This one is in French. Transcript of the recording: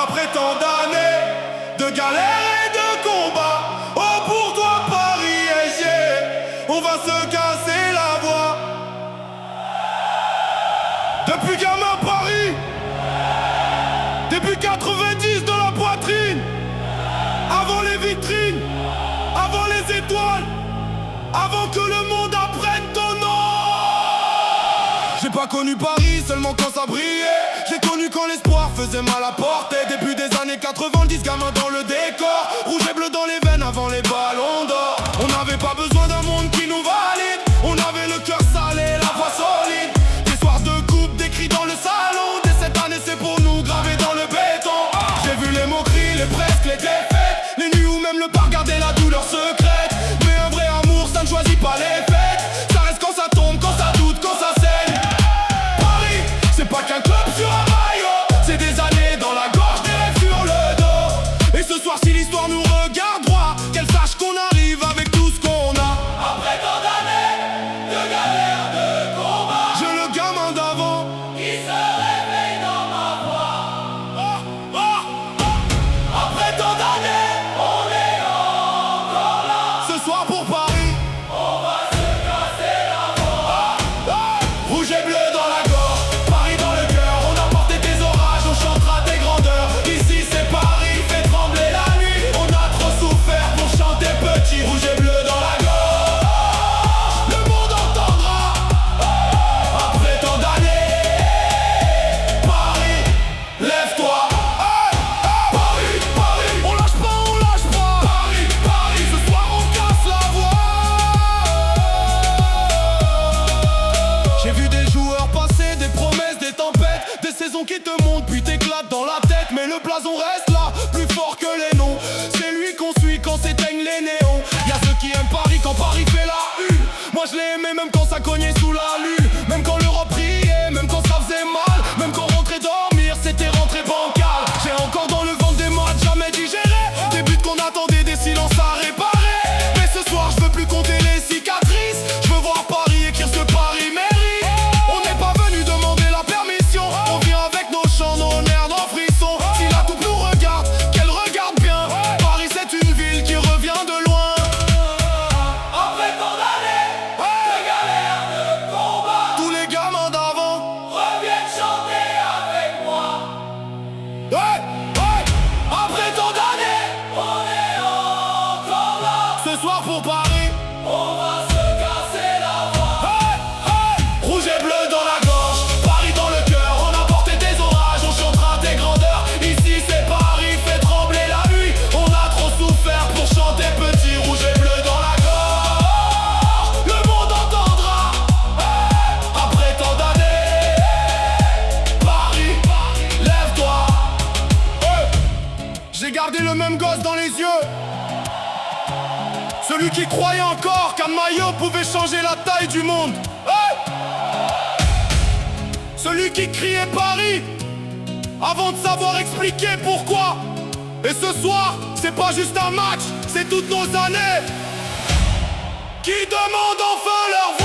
Après tant d'années de galères et de combats, oh pour toi Paris est yeah. On va se casser la voix. Depuis gamin Paris, depuis 90 de la poitrine. Avant les vitrines, avant les étoiles, avant que le monde apprenne ton nom. J'ai pas connu Paris seulement quand ça brillait. J'ai connu quand l'espoir faisait mal à porter. Début des années 90, gamin dans le décor. Rouge et bleu dans les veines avant les ballons d'or. On n'avait pas besoin d'un monde qui nous valide. On avait le cœur salé, la voix solide. Des soirs de coupe, des cris dans le salon. Dès cette année c'est pour nous graver dans le béton. J'ai vu les moqueries, les presques, les défaites, les nuits où même le pas regardait la douleur secrète. Mais un vrai amour ça ne choisit pas les fêtes. Ça reste quand ça tombe, quand ça doute, quand ça saigne. Paris, c'est pas qu'un club sur un maillot. C'est des années dans la gorge, des rêves sur le dos. Et ce soir si l'histoire nous regarde droit, qu'elle sache qu'on arrive avec tout ce qu'on a. Après tant d'années de galères, de combats, J'ai le gamin d'avant qui se réveille dans ma voix. Après tant d'années, on est encore là. ce soir pour Paris. On va se casser la voix. Rouge et bleu dans la gorge, Paris dans le cœur. On a porté tes orages, on chantera tes grandeurs. Ici c'est Paris, fait trembler la nuit. On a trop souffert pour chanter petit. Rouge et bleu dans la gorge, le monde entendra. Après tant d'années, Paris, lève-toi. Paris, Paris, on lâche pas, on lâche pas. Paris, Paris, ce soir on casse la voix. J'ai vu des joueurs passer, des promesses, des tempêtes, des saisons qui te montent puis t'éclatent dans la tête. Mais le blason reste là, plus fort que les noms. C'est lui qu'on suit quand s'éteignent les néons. Y'a ceux qui aiment Paris quand Paris fait la une. Moi je l'ai aimé même quand ça cognait sous la lune. Même quand l'Europe priait, même quand ça faisait mal. Même quand rentrer dormir c'était rentrer bancal. J'ai encore dans le ventre des mots à jamais digéré. Des buts qu'on attendait, des silences à réparer. Mais ce soir je veux plus compter les cicatrices. Je veux voir Paris écrire ce que Paris mérite. On n'est pas venu demander la permission. On vient avec nos chants, nos nerfs, nos frissons. Si la toupe nous regarde, qu'elle regarde bien. Paris c'est une ville qui revient de loin. Après tant d'années de galères, de combats, Tous les gamins d'avant, reviennent chanter avec moi. hey, hey, Après tant d'années, on est encore là. ce soir pour Paris. On va se casser la voix. Hey, hey, rouge et bleu dans la gorge, Paris dans le cœur. On a porté tes orages, on chantera tes grandeurs. Ici c'est Paris, fait trembler la nuit. On a trop souffert pour chanter petit. Rouge et bleu dans la gorge, le monde entendra. Hey, après tant d'années, Paris, lève-toi. Hey, j'ai gardé le même gosse dans les yeux. Celui qui croyait encore qu'un maillot pouvait changer la taille du monde. Hey, celui qui criait Paris avant de savoir expliquer pourquoi. Et ce soir, c'est pas juste un match, c'est toutes nos années qui demandent enfin leur voix.